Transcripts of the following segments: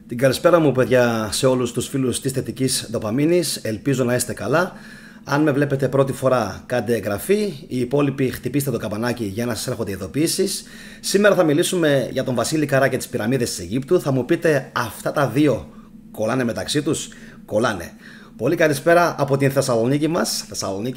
Την καλησπέρα μου, παιδιά, σε όλους τους φίλους της θετικής ντοπαμίνης. Ελπίζω να είστε καλά. Αν με βλέπετε πρώτη φορά, κάντε εγγραφή. Οι υπόλοιποι χτυπήστε το καμπανάκι για να σας έρχονται ειδοποιήσεις. Σήμερα θα μιλήσουμε για τον Βασίλη Καρά και τις πυραμίδες της Αιγύπτου. Θα μου πείτε, αυτά τα δύο κολλάνε μεταξύ τους? Κολλάνε. Πολύ καλησπέρα από την Θεσσαλονίκη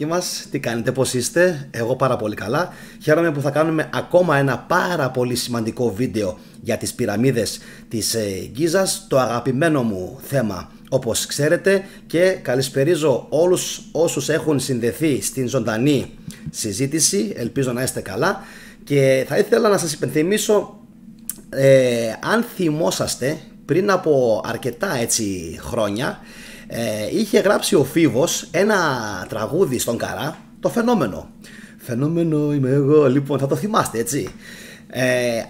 μας. Τι κάνετε, πώς είστε? Εγώ πάρα πολύ καλά. Χαίρομαι που θα κάνουμε ακόμα ένα πάρα πολύ σημαντικό βίντεο για τις πυραμίδες της Γκίζας, το αγαπημένο μου θέμα, όπως ξέρετε, και καλησπερίζω όλους όσους έχουν συνδεθεί στην ζωντανή συζήτηση. Ελπίζω να είστε καλά και θα ήθελα να σας υπενθυμίσω, αν θυμόσαστε, πριν από αρκετά χρόνια είχε γράψει ο Φίβος ένα τραγούδι στον Καρά, το Φαινόμενο. Φαινόμενο είμαι εγώ, λοιπόν, θα το θυμάστε, έτσι.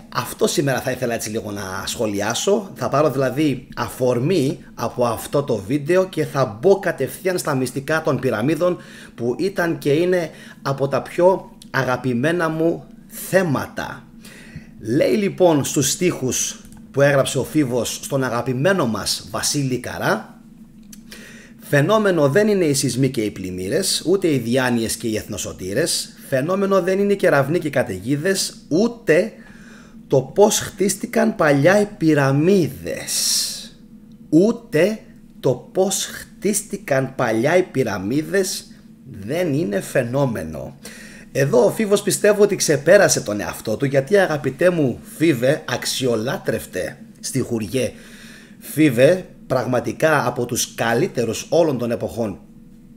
Αυτό σήμερα θα ήθελα έτσι λίγο να σχολιάσω. Θα πάρω δηλαδή αφορμή από αυτό το βίντεο και θα μπω κατευθείαν στα μυστικά των πυραμίδων, που ήταν και είναι από τα πιο αγαπημένα μου θέματα. Λέει λοιπόν στους στίχους που έγραψε ο Φίβος στον αγαπημένο μας Βασίλη Καρά: φαινόμενο δεν είναι οι σεισμοί και οι πλημμύρες, ούτε οι διάνοιες και οι εθνοσωτήρες. Φαινόμενο δεν είναι οι κεραυνοί και οι καταιγίδες, ούτε το πώς χτίστηκαν παλιά οι πυραμίδες. Ούτε το πώς χτίστηκαν παλιά οι πυραμίδες δεν είναι φαινόμενο. Εδώ ο Φίβος πιστεύω ότι ξεπέρασε τον εαυτό του, γιατί, αγαπητέ μου Φίβε, αξιολάτρευτε στιχουργέ Φίβε, πραγματικά από τους καλύτερους όλων των εποχών.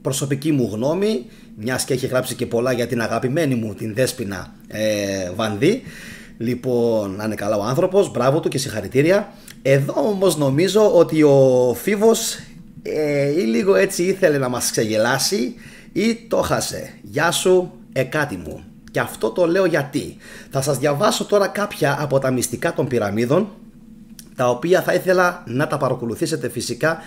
Προσωπική μου γνώμη, μιας και έχει γράψει και πολλά για την αγαπημένη μου την Δέσποινα Βανδύ. Λοιπόν, να είναι καλά ο άνθρωπος, μπράβο του και συγχαρητήρια. Εδώ όμως νομίζω ότι ο Φίβος ή λίγο έτσι ήθελε να μας ξεγελάσει ή το χάσε. Γεια σου, εκάτι μου. Και αυτό το λέω γιατί θα σας διαβάσω τώρα κάποια από τα μυστικά των πυραμίδων, τα οποία θα ήθελα να τα παρακολουθήσετε φυσικά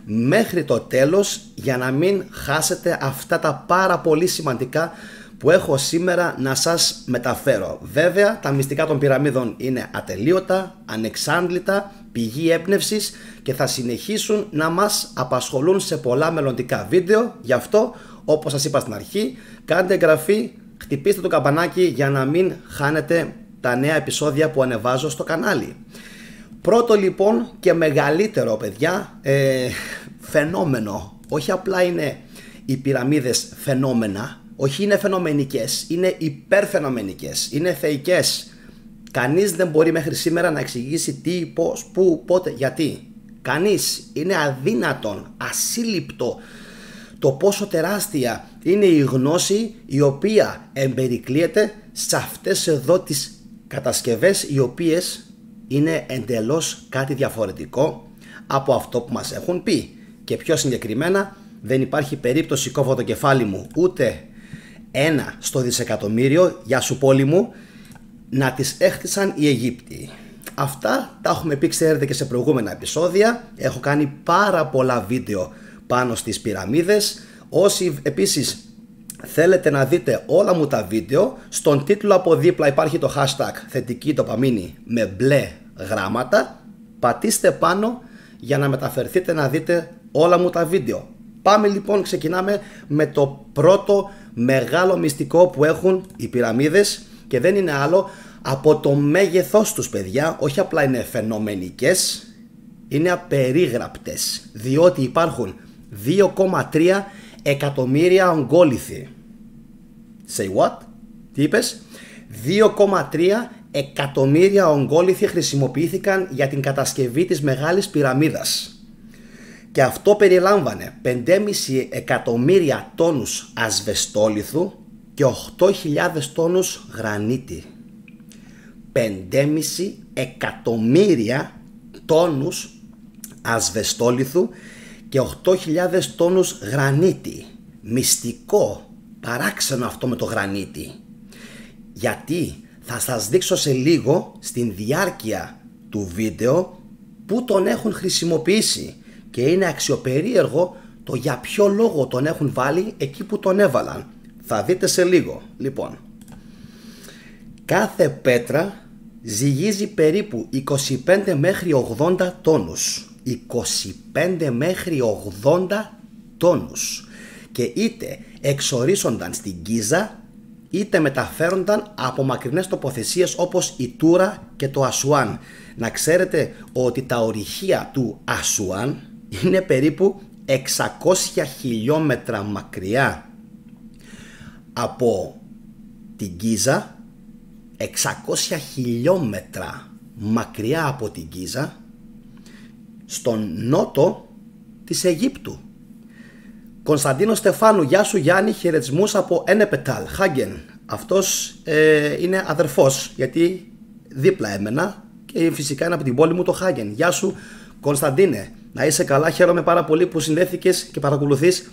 μέχρι το τέλος, για να μην χάσετε αυτά τα πάρα πολύ σημαντικά που έχω σήμερα να σας μεταφέρω. Βέβαια, τα μυστικά των πυραμίδων είναι ατελείωτα, ανεξάντλητα, πηγή έμπνευσης και θα συνεχίσουν να μας απασχολούν σε πολλά μελλοντικά βίντεο. Γι' αυτό, όπως σας είπα στην αρχή, κάντε εγγραφή, χτυπήστε το καμπανάκι για να μην χάνετε τα νέα επεισόδια που ανεβάζω στο κανάλι. Πρώτο λοιπόν και μεγαλύτερο, παιδιά, φαινόμενο. Όχι απλά είναι οι πυραμίδες φαινόμενα, όχι είναι φαινομενικές, είναι υπερφαινομενικές, είναι θεϊκές. Κανείς δεν μπορεί μέχρι σήμερα να εξηγήσει τι, πώς, πού, πότε, γιατί. Κανείς. Είναι αδύνατον, ασύλληπτο το πόσο τεράστια είναι η γνώση η οποία εμπερικλείεται σε αυτές εδώ τις κατασκευές, οι οποίες είναι εντελώς κάτι διαφορετικό από αυτό που μας έχουν πει. Και πιο συγκεκριμένα, δεν υπάρχει περίπτωση, κόβω το κεφάλι μου, ούτε 1 στο δισεκατομμύριο, για σου πόλη μου, να τις έχτισαν οι Αιγύπτιοι. Αυτά τα έχουμε πει, ξέρετε, και σε προηγούμενα επεισόδια. Έχω κάνει πάρα πολλά βίντεο πάνω στις πυραμίδες. Όσοι επίσης θέλετε να δείτε όλα μου τα βίντεο, στον τίτλο από δίπλα υπάρχει το hashtag θετική ντοπαμίνη με μπλε γράμματα. Πατήστε πάνω για να μεταφερθείτε να δείτε όλα μου τα βίντεο. Πάμε λοιπόν, ξεκινάμε με το πρώτο μεγάλο μυστικό που έχουν οι πυραμίδες, και δεν είναι άλλο από το μέγεθός τους, παιδιά. Όχι απλά είναι φαινομενικές, είναι απερίγραπτες, διότι υπάρχουν 2,3 εκατομμύρια ογκόλιθοι. Say what? Τι είπες? 2,3 εκατομμύρια ογκόλιθοι χρησιμοποιήθηκαν για την κατασκευή της Μεγάλης Πυραμίδας. Και αυτό περιλάμβανε 5,5 εκατομμύρια τόνους ασβεστόλιθου και 8.000 τόνους γρανίτη. 5,5 εκατομμύρια τόνους ασβεστόλιθου και 8.000 τόνους γρανίτη. Μυστικό, παράξενο αυτό με το γρανίτη. Γιατί θα σας δείξω σε λίγο στην διάρκεια του βίντεο που τον έχουν χρησιμοποιήσει, και είναι αξιοπερίεργο το για ποιο λόγο τον έχουν βάλει εκεί που τον έβαλαν. Θα δείτε σε λίγο. Λοιπόν, κάθε πέτρα ζυγίζει περίπου 25 μέχρι 80 τόνους. 25 μέχρι 80 τόνους και είτε εξορίσσονταν στην Γκίζα είτε μεταφέρονταν από μακρινές τοποθεσίες όπως η Τούρα και το Ασουάν. Να ξέρετε ότι τα ορυχεία του Ασουάν είναι περίπου 600 χιλιόμετρα μακριά από την Γκίζα, 600 χιλιόμετρα μακριά από την Γκίζα, στον νότο της Αιγύπτου. Κωνσταντίνο Στεφάνου, γεια σου Γιάννη, χαιρετισμούς από Ενεπετάλ, Χάγκεν. Αυτός είναι αδερφός, γιατί δίπλα έμενα και φυσικά είναι από την πόλη μου το Χάγκεν. Γεια σου Κωνσταντίνε, να είσαι καλά, χαίρομαι πάρα πολύ που συνδέθηκες και παρακολουθείς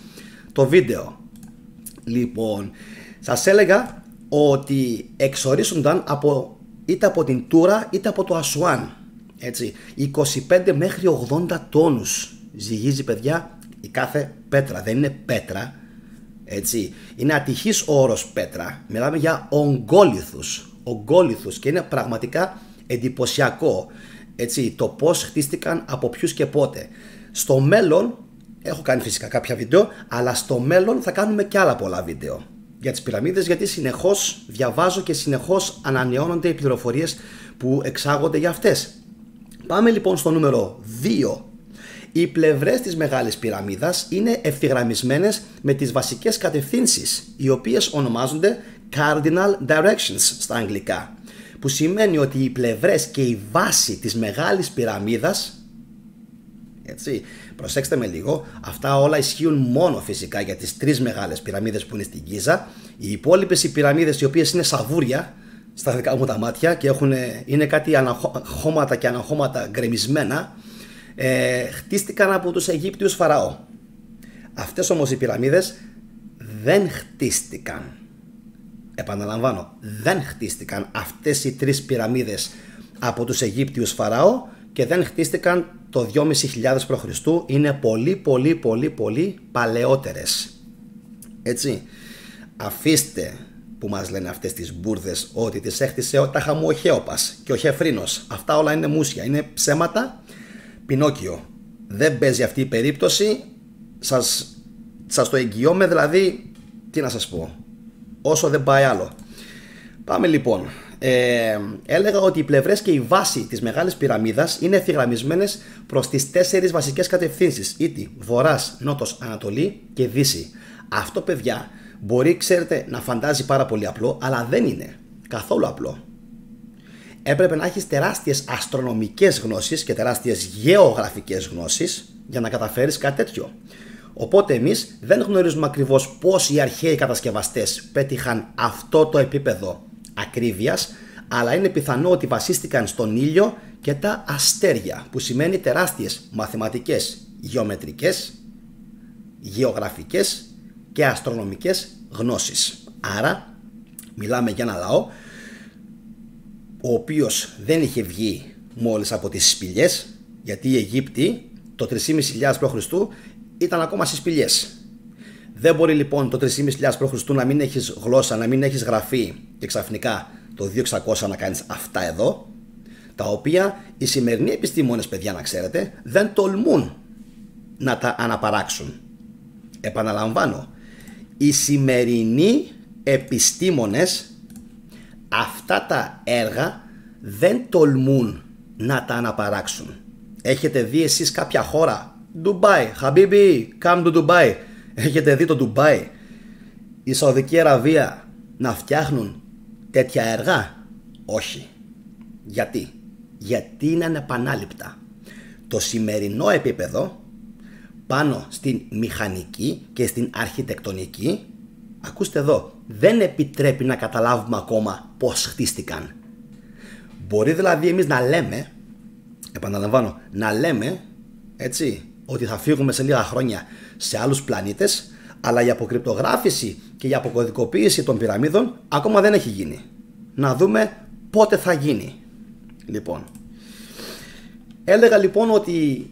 το βίντεο. Λοιπόν, σας έλεγα ότι εξορίσσονταν είτε από την Τούρα είτε από το Ασουάν. Έτσι, 25 μέχρι 80 τόνους ζυγίζει, παιδιά, η κάθε πέτρα. Δεν είναι πέτρα, έτσι. Είναι ατυχής ο όρος πέτρα. Μιλάμε για ογκόλιθους και είναι πραγματικά εντυπωσιακό, έτσι, το πως χτίστηκαν, από ποιους και πότε. Στο μέλλον, έχω κάνει φυσικά κάποια βίντεο, αλλά στο μέλλον θα κάνουμε και άλλα πολλά βίντεο για τις πυραμίδες, γιατί συνεχώς διαβάζω και συνεχώς ανανεώνονται οι πληροφορίες που εξάγονται για αυτές. Πάμε λοιπόν στο νούμερο 2. Οι πλευρές της Μεγάλης Πυραμίδας είναι ευθυγραμμισμένες με τις βασικές κατευθύνσεις, οι οποίες ονομάζονται Cardinal Directions στα αγγλικά, που σημαίνει ότι οι πλευρές και η βάση της Μεγάλης Πυραμίδας, έτσι, προσέξτε με λίγο, αυτά όλα ισχύουν μόνο φυσικά για τις 3 μεγάλες πυραμίδες που είναι στην Γκίζα. Οι υπόλοιπες οι πυραμίδες, οι οποίες είναι σαβούρια στα δικά μου τα μάτια και είναι κάτι χώματα και αναχώματα γκρεμισμένα, χτίστηκαν από τους Αιγύπτιους Φαραώ. Αυτές όμως οι πυραμίδες δεν χτίστηκαν, επαναλαμβάνω, δεν χτίστηκαν αυτές οι 3 πυραμίδες από τους Αιγύπτιους Φαραώ και δεν χτίστηκαν το 2.500 π.Χ. Είναι πολύ παλαιότερες. Έτσι, αφήστε που μας λένε αυτές τις μπουρδες ότι τις έχτισε ο Τάχαμου ο Χέοπας και ο Χεφρίνος. Αυτά όλα είναι μούσια, είναι ψέματα. Πινόκιο, δεν παίζει αυτή η περίπτωση. Σας το εγγυώμαι, δηλαδή, τι να σας πω, όσο δεν πάει άλλο. Πάμε λοιπόν. Έλεγα ότι οι πλευρές και η βάση της Μεγάλης Πυραμίδας είναι ευθυγραμμισμένες προς τις 4 βασικές κατευθύνσεις, είτε βορράς, νότος, ανατολή και δύση. Αυτό, παιδιά, μπορεί, ξέρετε, να φαντάζει πάρα πολύ απλό, αλλά δεν είναι καθόλου απλό. Έπρεπε να έχεις τεράστιες αστρονομικές γνώσεις και τεράστιες γεωγραφικές γνώσεις για να καταφέρεις κάτι τέτοιο. Οπότε εμείς δεν γνωρίζουμε ακριβώς πώς οι αρχαίοι κατασκευαστές πέτυχαν αυτό το επίπεδο ακρίβειας, αλλά είναι πιθανό ότι βασίστηκαν στον ήλιο και τα αστέρια, που σημαίνει τεράστιες μαθηματικές, γεωμετρικές, γεωγραφικές και αστρονομικές γνώσεις. Άρα μιλάμε για ένα λαό ο οποίος δεν είχε βγει μόλις από τις σπηλιές, γιατί οι Αιγύπτιοι το 3.500 π.Χ. ήταν ακόμα στις σπηλιές. Δεν μπορεί λοιπόν το 3.500 π.Χ. να μην έχεις γλώσσα, να μην έχεις γραφεί και ξαφνικά το 2.600 να κάνεις αυτά εδώ, τα οποία οι σημερινοί επιστήμονες, παιδιά, να ξέρετε, δεν τολμούν να τα αναπαράξουν. Επαναλαμβάνω, οι σημερινοί επιστήμονες αυτά τα έργα δεν τολμούν να τα αναπαράξουν. Έχετε δει εσείς κάποια χώρα, Ντουμπάι, Χαμπίμπι, come to Dubai, έχετε δει το Ντουμπάι, η Σαουδική Αραβία να φτιάχνουν τέτοια έργα? Όχι. Γιατί είναι ανεπανάληπτα. Το σημερινό επίπεδο πάνω στην μηχανική και στην αρχιτεκτονική, ακούστε εδώ, δεν επιτρέπει να καταλάβουμε ακόμα πώς χτίστηκαν. Μπορεί δηλαδή εμείς να λέμε, επαναλαμβάνω, να λέμε, έτσι, ότι θα φύγουμε σε λίγα χρόνια σε άλλους πλανήτες, αλλά η αποκρυπτογράφηση και η αποκωδικοποίηση των πυραμίδων ακόμα δεν έχει γίνει. Να δούμε πότε θα γίνει. Λοιπόν, έλεγα λοιπόν ότι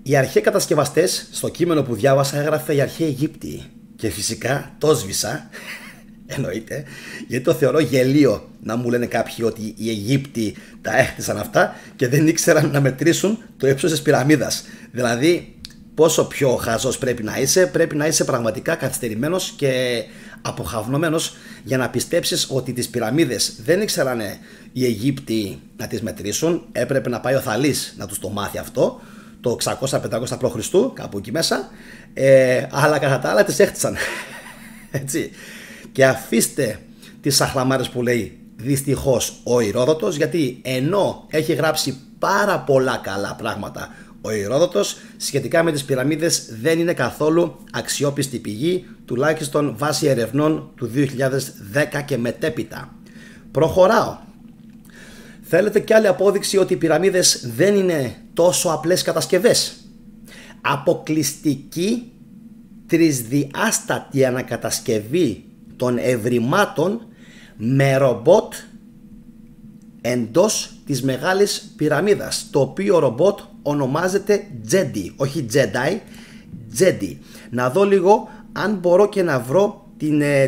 οι αρχαίοι κατασκευαστές, στο κείμενο που διάβασα έγραφε οι αρχαίοι Αιγύπτιοι, και φυσικά το σβήσα Εννοείται, γιατί το θεωρώ γελίο να μου λένε κάποιοι ότι οι Αιγύπτιοι τα έχτισαν αυτά και δεν ήξεραν να μετρήσουν το ύψος της πυραμίδας. Δηλαδή, πόσο πιο χαζός πρέπει να είσαι πραγματικά καθυστερημένος και αποχαυνομένος για να πιστέψεις ότι τις πυραμίδες δεν ήξεραν οι Αιγύπτιοι να τις μετρήσουν. Έπρεπε να πάει ο Θαλής να τους το μάθει αυτό το 600-500 π.Χ. κάπου εκεί μέσα, αλλά κατά τα άλλα τις έχτισαν. Έτσι. Και αφήστε τις σαχλαμάρες που λέει δυστυχώς ο Ηρόδοτος, γιατί ενώ έχει γράψει πάρα πολλά καλά πράγματα ο Ηρόδοτος, σχετικά με τις πυραμίδες δεν είναι καθόλου αξιόπιστη πηγή, τουλάχιστον βάσει ερευνών του 2010 και μετέπειτα. Προχωράω. Θέλετε κι άλλη απόδειξη ότι οι πυραμίδες δεν είναι τόσο απλές κατασκευές? Αποκλειστική τρισδιάστατη ανακατασκευή των ευρημάτων με ρομπότ εντός της Μεγάλης Πυραμίδας, το οποίο ρομπότ ονομάζεται Jedi, όχι Jedi, Jedi. Να δω λίγο αν μπορώ και να βρω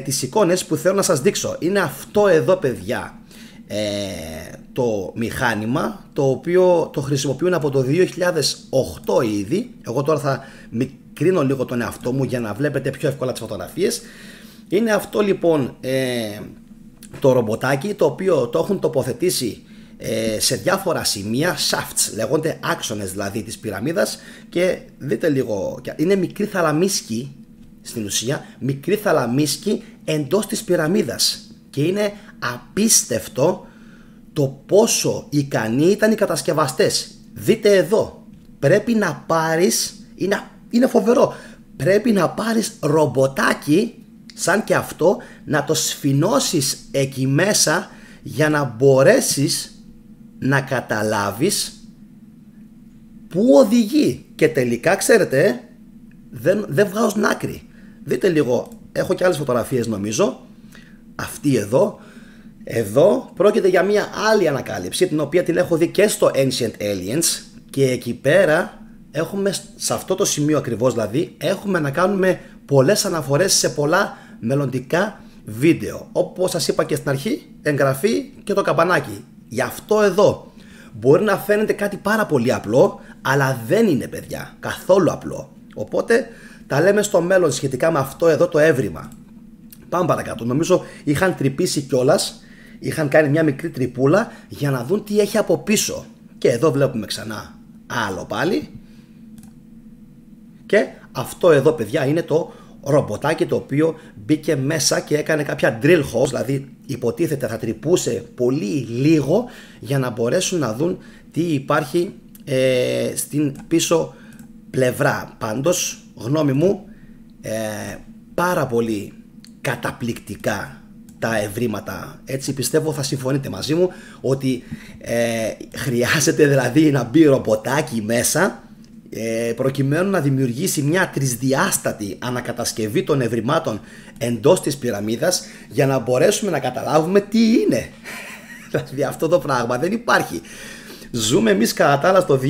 τις εικόνες που θέλω να σας δείξω. Είναι αυτό εδώ, παιδιά, το μηχάνημα, το οποίο το χρησιμοποιούν από το 2008 ήδη. Εγώ τώρα θα μικρύνω λίγο τον εαυτό μου για να βλέπετε πιο εύκολα τις φωτογραφίες. Είναι αυτό λοιπόν το ρομποτάκι, το οποίο το έχουν τοποθετήσει σε διάφορα σημεία, shafts, λέγονται άξονες δηλαδή της πυραμίδας, και δείτε λίγο, είναι μικρή θαλαμίσκη στην ουσία, μικρή θαλαμίσκη εντός της πυραμίδας, και είναι απίστευτο το πόσο ικανοί ήταν οι κατασκευαστές. Δείτε εδώ, πρέπει να πάρεις, είναι φοβερό, πρέπει να πάρεις ρομποτάκι σαν και αυτό, να το σφινώσεις εκεί μέσα για να μπορέσεις να καταλάβεις πού οδηγεί. Και τελικά, ξέρετε, δεν βγάζουν άκρη. Δείτε λίγο, έχω και άλλες φωτογραφίες νομίζω. Αυτή εδώ πρόκειται για μια άλλη ανακάλυψη, την οποία την έχω δει και στο Ancient Aliens, και εκεί πέρα έχουμε, σε αυτό το σημείο ακριβώς δηλαδή, έχουμε να κάνουμε πολλές αναφορές σε πολλά μελλοντικά βίντεο. Όπως σας είπα και στην αρχή, εγγραφή και το καμπανάκι. Γι' αυτό εδώ μπορεί να φαίνεται κάτι πάρα πολύ απλό, αλλά δεν είναι, παιδιά, καθόλου απλό. Οπότε τα λέμε στο μέλλον σχετικά με αυτό εδώ το έβριμα. Πάμε παρακάτω. Νομίζω είχαν τρυπήσει κιόλας, είχαν κάνει μια μικρή τρυπούλα για να δουν τι έχει από πίσω. Και εδώ βλέπουμε ξανά άλλο πάλι. Και αυτό εδώ, παιδιά, είναι το ρομποτάκι το οποίο μπήκε μέσα και έκανε κάποια drill holes, δηλαδή υποτίθεται θα τρυπούσε πολύ λίγο για να μπορέσουν να δουν τι υπάρχει στην πίσω πλευρά. Πάντως, γνώμη μου, πάρα πολύ καταπληκτικά τα ευρήματα. Έτσι πιστεύω θα συμφωνείτε μαζί μου ότι χρειάζεται δηλαδή να μπει ρομποτάκι μέσα προκειμένου να δημιουργήσει μια τρισδιάστατη ανακατασκευή των ευρημάτων εντός της πυραμίδας, για να μπορέσουμε να καταλάβουμε τι είναι. Δηλαδή αυτό το πράγμα δεν υπάρχει. Ζούμε εμείς κατά τα άλλα στο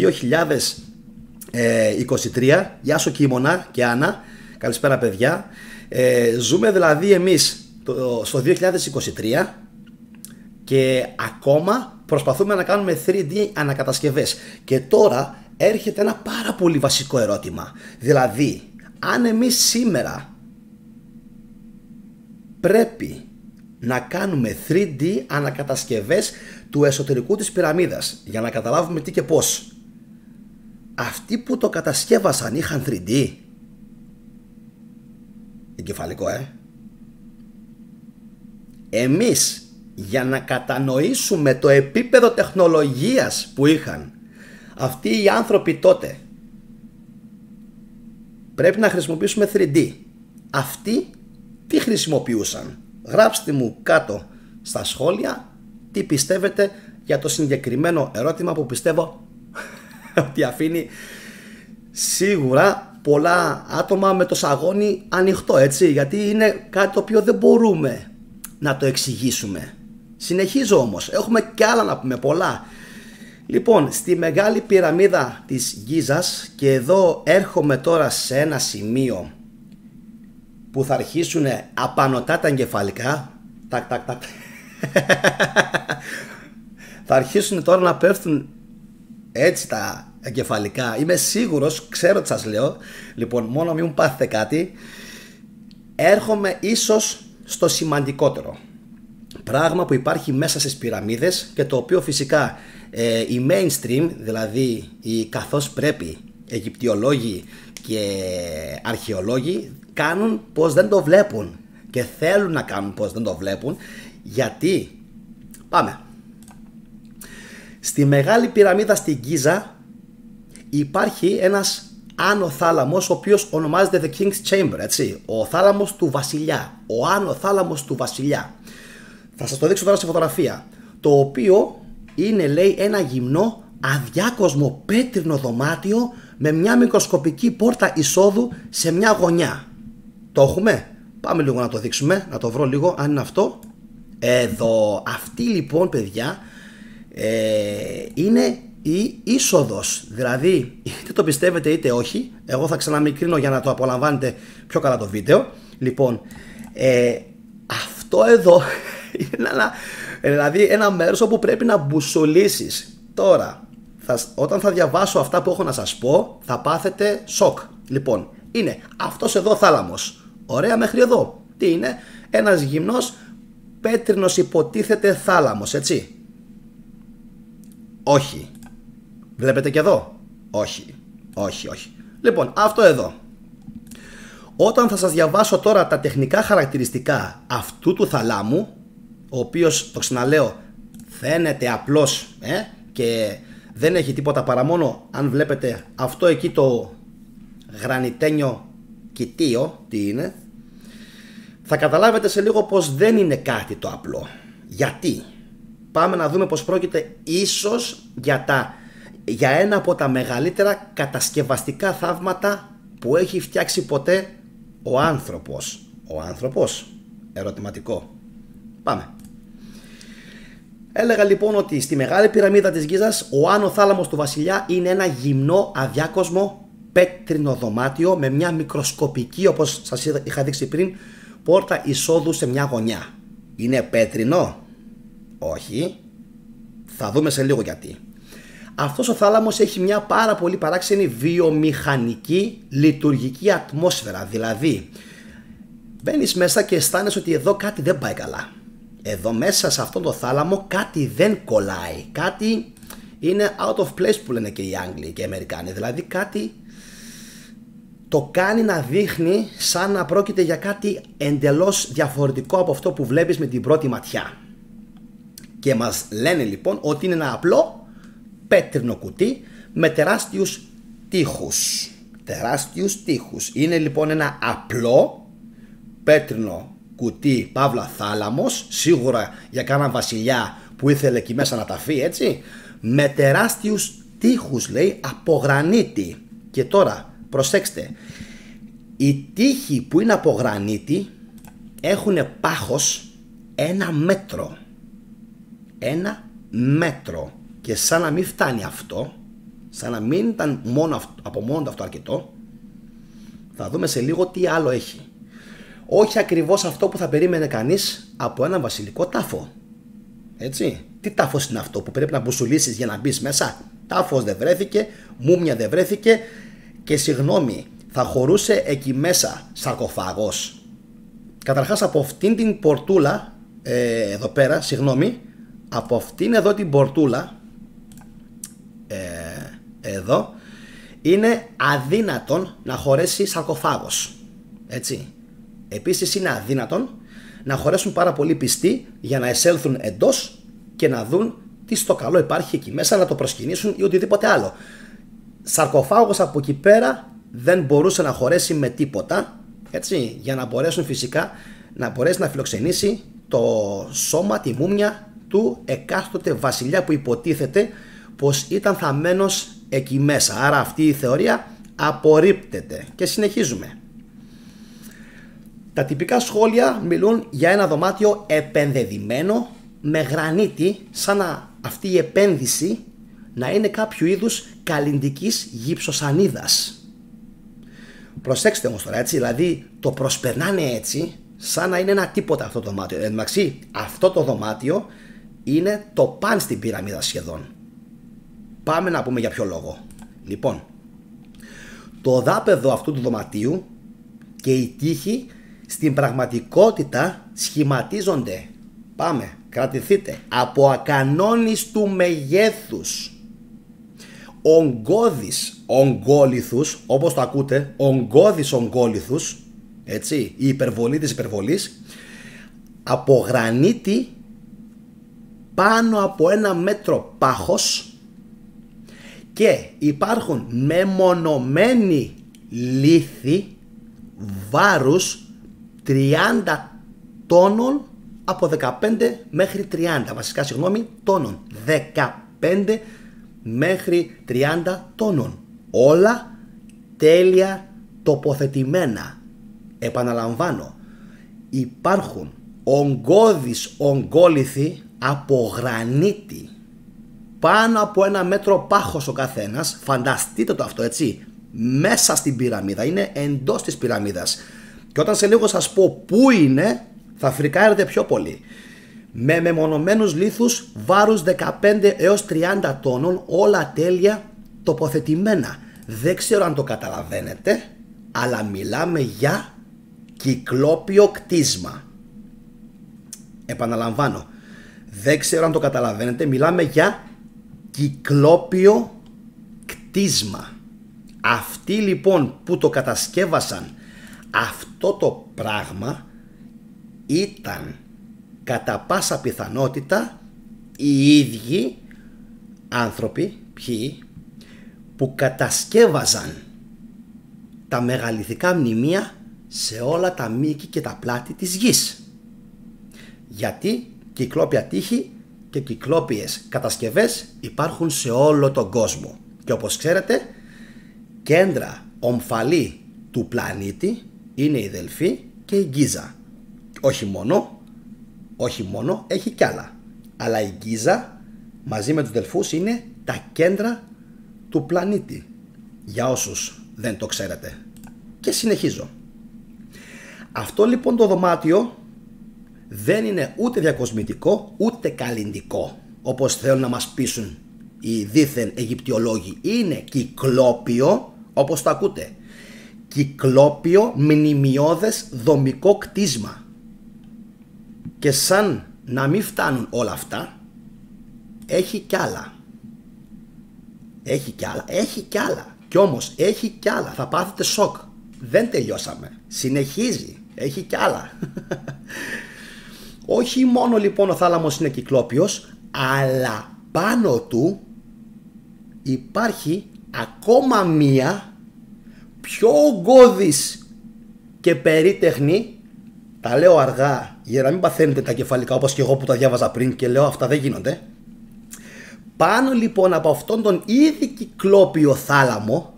2023. Γεια σου Κίμωνα και Άννα, καλησπέρα παιδιά. Ζούμε δηλαδή εμείς στο 2023 και ακόμα προσπαθούμε να κάνουμε 3D ανακατασκευές. Και τώρα έρχεται ένα πάρα πολύ βασικό ερώτημα. Δηλαδή, αν εμείς σήμερα πρέπει να κάνουμε 3D ανακατασκευές του εσωτερικού της πυραμίδας για να καταλάβουμε τι και πώς, αυτοί που το κατασκεύασαν είχαν 3D? Εγκεφαλικό, Εμείς, για να κατανοήσουμε το επίπεδο τεχνολογίας που είχαν αυτοί οι άνθρωποι τότε, πρέπει να χρησιμοποιήσουμε 3D. Αυτοί τι χρησιμοποιούσαν? Γράψτε μου κάτω στα σχόλια τι πιστεύετε για το συγκεκριμένο ερώτημα, που πιστεύω ότι αφήνει σίγουρα πολλά άτομα με το σαγόνι ανοιχτό, έτσι, γιατί είναι κάτι το οποίο δεν μπορούμε να το εξηγήσουμε. Συνεχίζω όμως, έχουμε κι άλλα να πούμε, πολλά. Λοιπόν, στη Μεγάλη Πυραμίδα της Γίζας, και εδώ έρχομαι τώρα σε ένα σημείο που θα αρχίσουν απανωτά τα εγκεφαλικά. Τακ, τακ, τακ. Θα αρχίσουν τώρα να πέφτουν έτσι τα εγκεφαλικά. Είμαι σίγουρος, ξέρω τι σας λέω. Λοιπόν, μόνο μην μου πάθετε κάτι. Έρχομαι ίσως στο σημαντικότερο πράγμα που υπάρχει μέσα στις πυραμίδες και το οποίο φυσικά οι mainstream, δηλαδή οι καθώς πρέπει Αιγυπτιολόγοι και αρχαιολόγοι, κάνουν πως δεν το βλέπουν και θέλουν να κάνουν πως δεν το βλέπουν. Γιατί? Πάμε. Στη Μεγάλη Πυραμίδα στην Γκίζα υπάρχει ένας άνω θάλαμος, ο οποίος ονομάζεται The King's Chamber, έτσι, ο θάλαμος του βασιλιά, ο άνω θάλαμος του βασιλιά. Θα σας το δείξω τώρα σε φωτογραφία, το οποίο είναι, λέει, ένα γυμνό αδιάκοσμο πέτρινο δωμάτιο με μια μικροσκοπική πόρτα εισόδου σε μια γωνιά. Το έχουμε? Πάμε λίγο να το δείξουμε, να το βρω λίγο αν είναι αυτό. Εδώ, αυτή λοιπόν, παιδιά, είναι η είσοδος. Δηλαδή, είτε το πιστεύετε είτε όχι, εγώ θα ξαναμικρύνω για να το απολαμβάνετε πιο καλά το βίντεο. Λοιπόν, αυτό εδώ είναι δηλαδή ένα μέρος όπου πρέπει να μπουσολήσεις. Τώρα, όταν θα διαβάσω αυτά που έχω να σας πω, θα πάθετε σοκ. Λοιπόν, είναι αυτός εδώ θάλαμος. Ωραία μέχρι εδώ. Τι είναι? Ένας γυμνός πέτρινος υποτίθεται θάλαμος, έτσι. Όχι. Βλέπετε και εδώ? Όχι. Όχι, όχι. Λοιπόν, αυτό εδώ. Όταν θα σας διαβάσω τώρα τα τεχνικά χαρακτηριστικά αυτού του θαλάμου, ο οποίος, το ξαναλέω, φαίνεται απλός και δεν έχει τίποτα παρά μόνο, αν βλέπετε αυτό εκεί το γρανιτένιο κοιτίο, τι είναι, θα καταλάβετε σε λίγο πως δεν είναι κάτι το απλό. Γιατί? Πάμε να δούμε πως πρόκειται ίσως για ένα από τα μεγαλύτερα κατασκευαστικά θαύματα που έχει φτιάξει ποτέ ο άνθρωπος. Ο άνθρωπος? Ερωτηματικό. Πάμε. Έλεγα λοιπόν ότι στη Μεγάλη Πυραμίδα της Γκίζας ο άνω θάλαμος του βασιλιά είναι ένα γυμνό αδιάκοσμο πέτρινο δωμάτιο με μια μικροσκοπική, όπως σας είχα δείξει πριν, πόρτα εισόδου σε μια γωνιά. Είναι πέτρινο? Όχι. Θα δούμε σε λίγο γιατί. Αυτός ο θάλαμος έχει μια πάρα πολύ παράξενη βιομηχανική λειτουργική ατμόσφαιρα. Δηλαδή, μπαίνεις μέσα και αισθάνεσαι ότι εδώ κάτι δεν πάει καλά. Εδώ μέσα σε αυτόν το θάλαμο κάτι δεν κολλάει. Κάτι είναι out of place που λένε και οι Άγγλοι και οι Αμερικάνοι. Δηλαδή κάτι το κάνει να δείχνει σαν να πρόκειται για κάτι εντελώς διαφορετικό από αυτό που βλέπεις με την πρώτη ματιά. Και μας λένε λοιπόν ότι είναι ένα απλό πέτρινο κουτί με τεράστιους τοίχους. Τεράστιους τοίχους. Είναι λοιπόν ένα απλό πέτρινο κουτί, παύλα θάλαμος, σίγουρα για κάναν βασιλιά που ήθελε εκεί μέσα να ταφεί, έτσι, με τεράστιους τοίχους, λέει, από γρανίτη. Και τώρα προσέξτε, οι τοίχοι που είναι από γρανίτη έχουν πάχος 1 μέτρο. 1 μέτρο. Και σαν να μην φτάνει αυτό, σαν να μην ήταν από μόνο αυτό αρκετό, θα δούμε σε λίγο τι άλλο έχει. Όχι ακριβώς αυτό που θα περίμενε κανείς από έναν βασιλικό τάφο. Έτσι. Τι τάφος είναι αυτό που πρέπει να μπουσουλήσεις για να μπεις μέσα? Τάφος δεν βρέθηκε, μούμια δεν βρέθηκε και συγγνώμη, θα χωρούσε εκεί μέσα σαρκοφάγος? Καταρχάς από αυτήν την πορτούλα, εδώ πέρα, συγγνώμη, από αυτήν εδώ την πορτούλα, εδώ, είναι αδύνατον να χωρέσει σαρκοφάγος. Έτσι. Επίσης είναι αδύνατον να χωρέσουν πάρα πολύ πιστοί για να εισέλθουν εντός και να δουν τι στο καλό υπάρχει εκεί μέσα, να το προσκυνήσουν ή οτιδήποτε άλλο. Σαρκοφάγος από εκεί πέρα δεν μπορούσε να χωρέσει με τίποτα, έτσι, για να μπορέσουν φυσικά να μπορέσει να φιλοξενήσει το σώμα, τη μούμια του εκάστοτε βασιλιά που υποτίθεται πως ήταν θαμμένος εκεί μέσα. Άρα αυτή η θεωρία απορρίπτεται. Και συνεχίζουμε. Τα τυπικά σχόλια μιλούν για ένα δωμάτιο επενδεδημένο με γρανίτη, σαν να αυτή η επένδυση να είναι κάποιο είδους καλλυντικής γυψοσανίδας. Προσέξτε όμως τώρα, έτσι, δηλαδή το προσπερνάνε έτσι, σαν να είναι ένα τίποτα αυτό το δωμάτιο. Εντάξει, αυτό το δωμάτιο είναι το παν στην πυραμίδα σχεδόν. Πάμε να πούμε για ποιο λόγο. Λοιπόν, το δάπεδο αυτού του δωματίου και η τείχη στην πραγματικότητα σχηματίζονται, πάμε, κρατηθείτε, από ακανόνιστου μεγέθους ογκώδεις ογκόλιθους, όπως το ακούτε, ογκώδεις ογκόλιθους, έτσι, η υπερβολή της υπερβολής, από γρανίτη πάνω από 1 μέτρο πάχος, και υπάρχουν μεμονωμένοι λίθοι βάρους 30 τόνων, από 15 μέχρι 30, βασικά συγγνώμη, τόνων, 15 μέχρι 30 τόνων, όλα τέλεια τοποθετημένα. Επαναλαμβάνω, υπάρχουν ογκώδεις ογκόλιθοι από γρανίτη, πάνω από 1 μέτρο πάχος ο καθένας. Φανταστείτε το αυτό, έτσι, μέσα στην πυραμίδα, είναι εντός της πυραμίδας. Και όταν σε λίγο σας πω πού είναι, θα φρικάρετε πιο πολύ. Με μεμονωμένους λίθους βάρους 15 έως 30 τόνων, όλα τέλεια τοποθετημένα. Δεν ξέρω αν το καταλαβαίνετε, αλλά μιλάμε για κυκλόπιο κτίσμα. Επαναλαμβάνω, δεν ξέρω αν το καταλαβαίνετε, μιλάμε για κυκλόπιο κτίσμα. Αυτοί λοιπόν που το κατασκεύασαν αυτό το πράγμα ήταν κατά πάσα πιθανότητα οι ίδιοι άνθρωποι, ποιοι, που κατασκεύαζαν τα μεγαλειθικά μνημεία σε όλα τα μήκη και τα πλάτη της γης. Γιατί κυκλόπια τείχη και κυκλόπιες κατασκευές υπάρχουν σε όλο τον κόσμο. Και όπως ξέρετε, κέντρα ομφαλή του πλανήτη είναι η Δελφή και η Γκίζα. Όχι μόνο, έχει κι άλλα. Αλλά η Γκίζα μαζί με τους Δελφούς είναι τα κέντρα του πλανήτη, για όσους δεν το ξέρετε. Και συνεχίζω. Αυτό λοιπόν το δωμάτιο δεν είναι ούτε διακοσμητικό ούτε καλλυντικό, όπως θέλουν να μας πείσουν οι δίθεν Αιγυπτιολόγοι. Είναι κυκλόπιο, όπως το ακούτε, κυκλόπιο μνημειώδες δομικό κτίσμα. Και σαν να μην φτάνουν όλα αυτά, έχει κι άλλα. Έχει κι άλλα. Κι όμως έχει κι άλλα. Θα πάθετε σοκ. Δεν τελειώσαμε. Συνεχίζει. Έχει κι άλλα. Όχι μόνο λοιπόν ο θάλαμος είναι κυκλόπιος, αλλά πάνω του υπάρχει ακόμα μία πιο ογκώδης και περίτεχνη. Τα λέω αργά για να μην παθαίνετε τα κεφαλικά, όπως και εγώ που τα διάβαζα πριν και λέω αυτά δεν γίνονται. Πάνω λοιπόν από αυτόν τον ήδη κυκλόπιο θάλαμο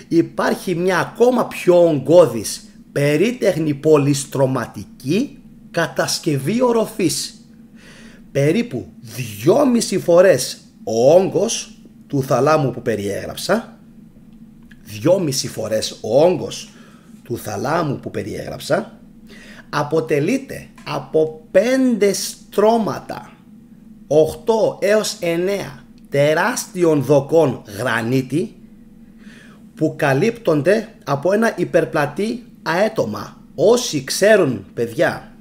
υπάρχει μια ακόμα πιο ογκώδης περίτεχνη πολυστρωματική κατασκευή οροφής. Περίπου 2,5 φορές ο όγκος του θαλάμου που περιέγραψα, 2,5 φορές ο όγκος του θαλάμου που περιέγραψα, αποτελείται από 5 στρώματα, 8 έως 9 τεράστιων δοκών γρανίτη που καλύπτονται από ένα υπερπλατή αέτομα. Όσοι ξέρουν, παιδιά,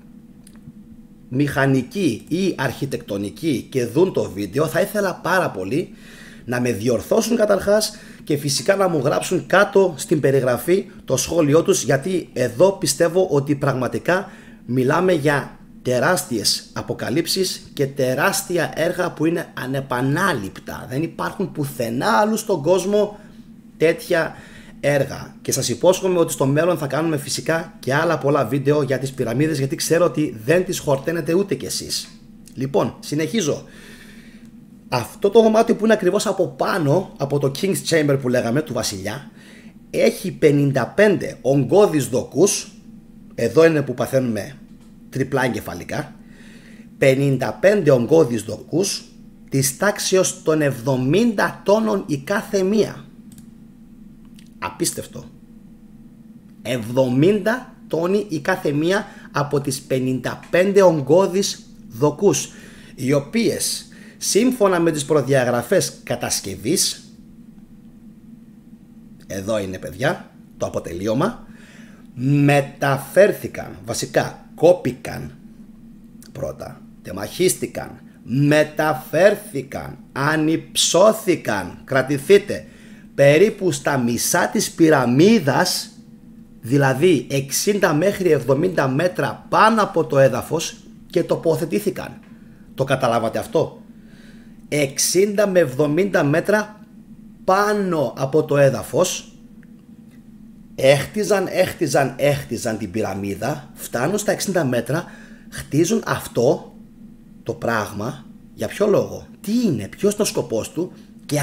μηχανική ή αρχιτεκτονική και δουν το βίντεο, θα ήθελα πάρα πολύ να με διορθώσουν καταρχάς και φυσικά να μου γράψουν κάτω στην περιγραφή το σχόλιο τους, γιατί εδώ πιστεύω ότι πραγματικά μιλάμε για τεράστιες αποκαλύψεις και τεράστια έργα που είναι ανεπανάληπτα. Δεν υπάρχουν πουθενά αλλού στον κόσμο τέτοια έργα. Και σας υπόσχομαι ότι στο μέλλον θα κάνουμε φυσικά και άλλα πολλά βίντεο για τις πυραμίδες, γιατί ξέρω ότι δεν τις χορταίνετε ούτε κι εσείς. Λοιπόν, συνεχίζω. Αυτό το δωμάτιο που είναι ακριβώς από πάνω από το King's Chamber που λέγαμε, του βασιλιά, έχει 55 ογκώδεις δοκούς. Εδώ είναι που παθαίνουμε τριπλά εγκεφαλικά. 55 ογκώδεις δοκούς της τάξεως των 70 τόνων η κάθε μία. Απίστευτο. 70 τόνοι η κάθε μία από τις 55 ογκώδεις δοκούς, οι οποίες σύμφωνα με τις προδιαγραφές κατασκευής, εδώ είναι παιδιά το αποτελείωμα, μεταφέρθηκαν, βασικά κόπηκαν πρώτα, τεμαχίστηκαν, μεταφέρθηκαν, ανυψώθηκαν, κρατηθείτε, περίπου στα μισά της πυραμίδας, δηλαδή 60 μέχρι 70 μέτρα πάνω από το έδαφος, και τοποθετήθηκαν. Το καταλάβατε αυτό? 60 με 70 μέτρα πάνω από το έδαφος, έχτιζαν την πυραμίδα, φτάνουν στα 60 μέτρα, χτίζουν αυτό το πράγμα. Για ποιο λόγο? Τι είναι? Ποιος είναι ο σκοπός του? Και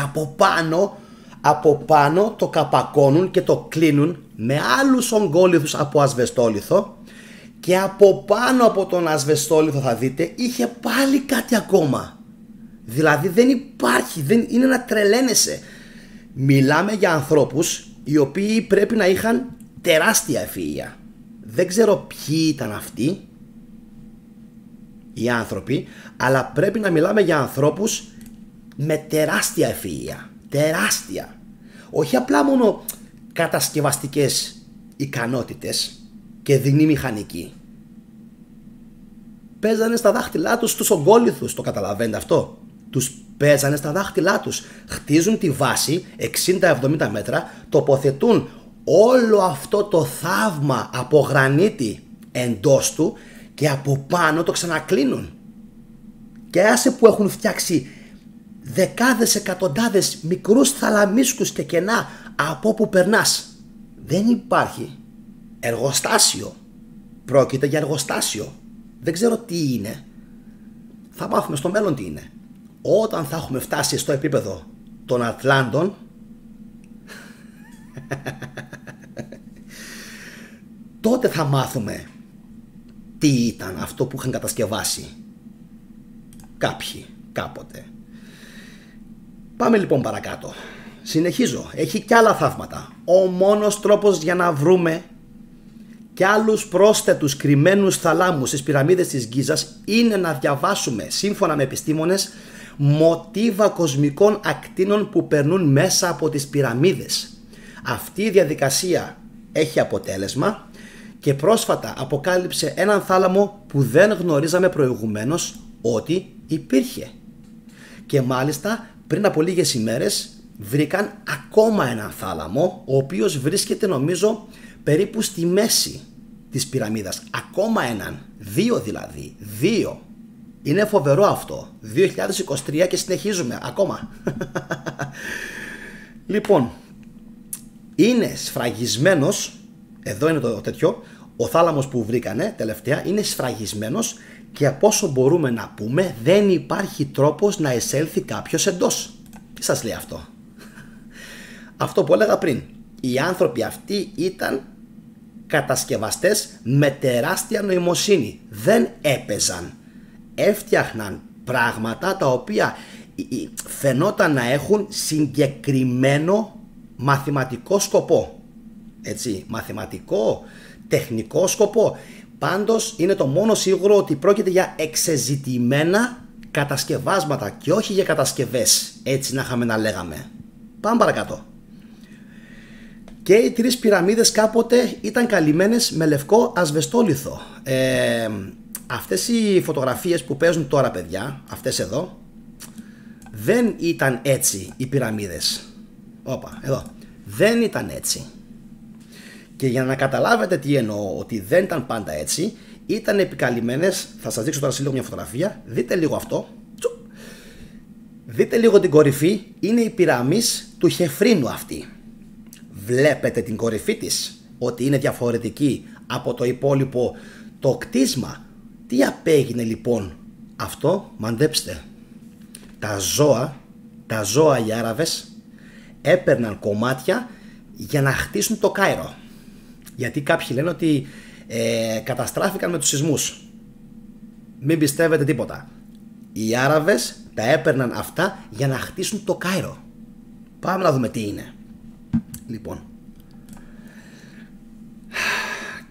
από πάνω το καπακώνουν και το κλείνουν με άλλους ογκόλιθους από ασβεστόλιθο, και από πάνω από τον ασβεστόλιθο, θα δείτε, είχε πάλι κάτι ακόμα. Δηλαδή δεν υπάρχει, είναι να τρελαίνεσαι. Μιλάμε για ανθρώπους οι οποίοι πρέπει να είχαν τεράστια ευφυΐα. Δεν ξέρω ποιοι ήταν αυτοί οι άνθρωποι, αλλά πρέπει να μιλάμε για ανθρώπους με τεράστια ευφυΐα. Τεράστια. Όχι απλά μόνο κατασκευαστικές ικανότητες και δεινή μηχανική. Παίζανε στα δάχτυλά τους τους ογκόλιθους, το καταλαβαίνετε αυτό? Τους παίζανε στα δάχτυλά τους. Χτίζουν τη βάση 60-70 μέτρα, τοποθετούν όλο αυτό το θαύμα από γρανίτη εντός του και από πάνω το ξανακλίνουν. Και άσε που έχουν φτιάξει δεκάδες, εκατοντάδες μικρούς θαλαμίσκους και κενά από όπου περνάς. Δεν υπάρχει εργοστάσιο. Πρόκειται για εργοστάσιο. Δεν ξέρω τι είναι. Θα μάθουμε στο μέλλον τι είναι. Όταν θα έχουμε φτάσει στο επίπεδο των Ατλάντων, τότε θα μάθουμε τι ήταν αυτό που είχαν κατασκευάσει κάποιοι κάποτε. Πάμε λοιπόν παρακάτω. Συνεχίζω. Έχει κι άλλα θαύματα. Ο μόνος τρόπος για να βρούμε και άλλους πρόσθετους κρυμμένους θαλάμους στις πυραμίδες της Γκίζας είναι να διαβάσουμε, σύμφωνα με επιστήμονες, μοτίβα κοσμικών ακτίνων που περνούν μέσα από τις πυραμίδες. Αυτή η διαδικασία έχει αποτέλεσμα και πρόσφατα αποκάλυψε έναν θάλαμο που δεν γνωρίζαμε προηγουμένως ότι υπήρχε. Και μάλιστα πριν από λίγες ημέρες βρήκαν ακόμα έναν θάλαμο, ο οποίος βρίσκεται νομίζω περίπου στη μέση της πυραμίδας. Ακόμα έναν. 2 δηλαδή. 2. Είναι φοβερό αυτό. 2023 και συνεχίζουμε ακόμα. Λοιπόν, είναι σφραγισμένος. Εδώ είναι το τέτοιο. Ο θάλαμος που βρήκανε τελευταία είναι σφραγισμένος και από όσο μπορούμε να πούμε δεν υπάρχει τρόπος να εισέλθει κάποιος εντός. Τι σας λέει αυτό? Αυτό που έλεγα πριν. Οι άνθρωποι αυτοί ήταν κατασκευαστές με τεράστια νοημοσύνη. Δεν έπαιζαν. Έφτιαχναν πράγματα τα οποία φαινόταν να έχουν συγκεκριμένο μαθηματικό σκοπό. Έτσι, μαθηματικό, τεχνικό σκοπό. Πάντως είναι το μόνο σίγουρο ότι πρόκειται για εξεζητημένα κατασκευάσματα και όχι για κατασκευές. Έτσι να είχαμε να λέγαμε. Πάμε παρακάτω. Και οι 3 πυραμίδες κάποτε ήταν καλυμμένες με λευκό ασβεστόλιθο. Αυτές οι φωτογραφίες που παίζουν τώρα, παιδιά, αυτές εδώ, δεν ήταν έτσι οι πυραμίδες. Όπα, εδώ. Δεν ήταν έτσι. Και για να καταλάβετε τι εννοώ, ότι δεν ήταν πάντα έτσι, ήταν επικαλυμμένες. Θα σας δείξω τώρα σε λίγο μια φωτογραφία. Δείτε λίγο αυτό. Δείτε λίγο την κορυφή. Είναι η πυραμής του Χεφρίνου αυτή. Βλέπετε την κορυφή της, ότι είναι διαφορετική από το υπόλοιπο το κτίσμα. Τι απέγινε λοιπόν αυτό? Μαντέψτε. Τα ζώα οι Άραβες έπαιρναν κομμάτια για να χτίσουν το Κάιρο. Γιατί κάποιοι λένε ότι καταστράφηκαν με τους σεισμούς. Μην πιστεύετε τίποτα. Οι Άραβες τα έπαιρναν αυτά για να χτίσουν το Κάιρο. Πάμε να δούμε τι είναι. Λοιπόν,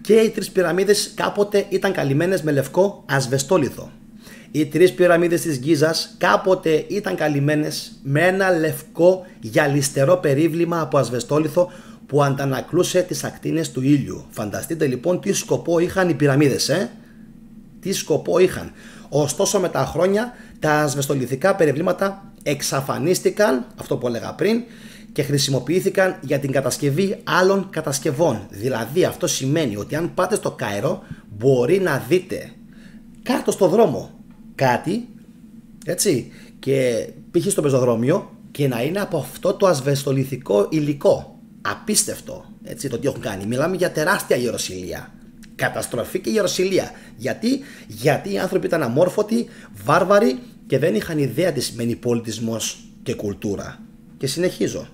Και οι 3 πυραμίδες κάποτε ήταν καλυμμένες με λευκό ασβεστόλιθο. Οι 3 πυραμίδες της Γκίζας κάποτε ήταν καλυμμένες με ένα λευκό γυαλιστερό περίβλημα από ασβεστόλιθο που αντανακλούσε τις ακτίνες του ήλιου. Φανταστείτε λοιπόν τι σκοπό είχαν οι πυραμίδες, τι σκοπό είχαν. Ωστόσο με τα χρόνια τα ασβεστολιθικά περιβλήματα εξαφανίστηκαν, αυτό που έλεγα πριν, και χρησιμοποιήθηκαν για την κατασκευή άλλων κατασκευών. Δηλαδή αυτό σημαίνει ότι αν πάτε στο Κάιρο μπορεί να δείτε κάτω στο δρόμο κάτι, έτσι, και π.χ. στο πεζοδρόμιο, και να είναι από αυτό το ασβεστολιθικό υλικό. Απίστευτο, έτσι, το τι έχουν κάνει. Μιλάμε για τεράστια γεροσυλία. Καταστροφή και γεροσυλία. Γιατί οι άνθρωποι ήταν αμόρφωτοι, βάρβαροι και δεν είχαν ιδέα τι σημαίνει πολιτισμός και κουλτούρα. Και συνεχίζω.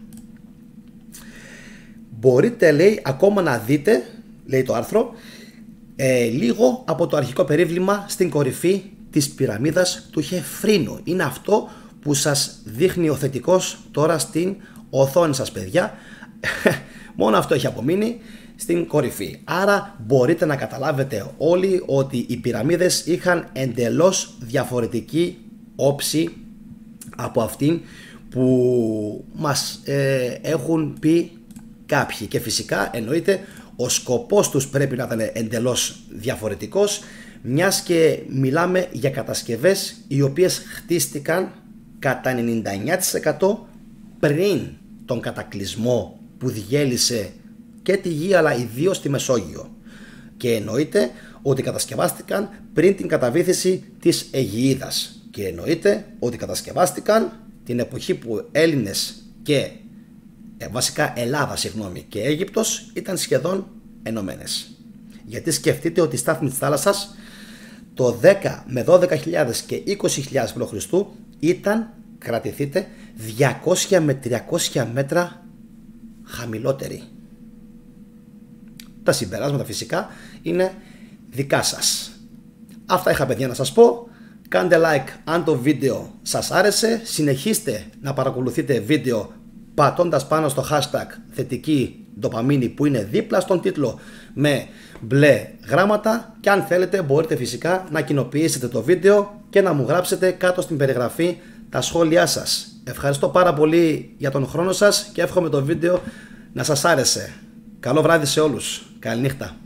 Μπορείτε, λέει, ακόμα να δείτε, λέει το άρθρο, λίγο από το αρχικό περίβλημα στην κορυφή της πυραμίδας του Χεφρίνου. Είναι αυτό που σας δείχνει ο θετικός τώρα στην οθόνη σας, παιδιά. Μόνο αυτό έχει απομείνει στην κορυφή. Άρα μπορείτε να καταλάβετε όλοι ότι οι πυραμίδες είχαν εντελώς διαφορετική όψη από αυτήν που μας έχουν πει κάποιοι. Και φυσικά εννοείται ο σκοπός τους πρέπει να ήταν εντελώς διαφορετικός, μιας και μιλάμε για κατασκευές οι οποίες χτίστηκαν κατά 99% πριν τον κατακλυσμό που διέλυσε και τη γη αλλά ιδίως τη Μεσόγειο. Και εννοείται ότι κατασκευάστηκαν πριν την καταβήθηση της Αιγαΐδας. Και εννοείται ότι κατασκευάστηκαν την εποχή που Έλληνες και βασικά Ελλάδα, και Αίγυπτος ήταν σχεδόν ενωμένες. Γιατί σκεφτείτε ότι η στάθμη της θάλασσας το 10 με 12.000 και 20.000 π.Χ. ήταν, κρατηθείτε, 200 με 300 μέτρα χαμηλότερη. Τα συμπεράσματα φυσικά είναι δικά σας. Αυτά είχα, παιδιά, να σας πω. Κάντε like αν το βίντεο σας άρεσε. Συνεχίστε να παρακολουθείτε βίντεο πατώντας πάνω στο hashtag θετική ντοπαμίνη που είναι δίπλα στον τίτλο με μπλε γράμματα, και αν θέλετε μπορείτε φυσικά να κοινοποιήσετε το βίντεο και να μου γράψετε κάτω στην περιγραφή τα σχόλιά σας. Ευχαριστώ πάρα πολύ για τον χρόνο σας και εύχομαι το βίντεο να σας άρεσε. Καλό βράδυ σε όλους. Καληνύχτα.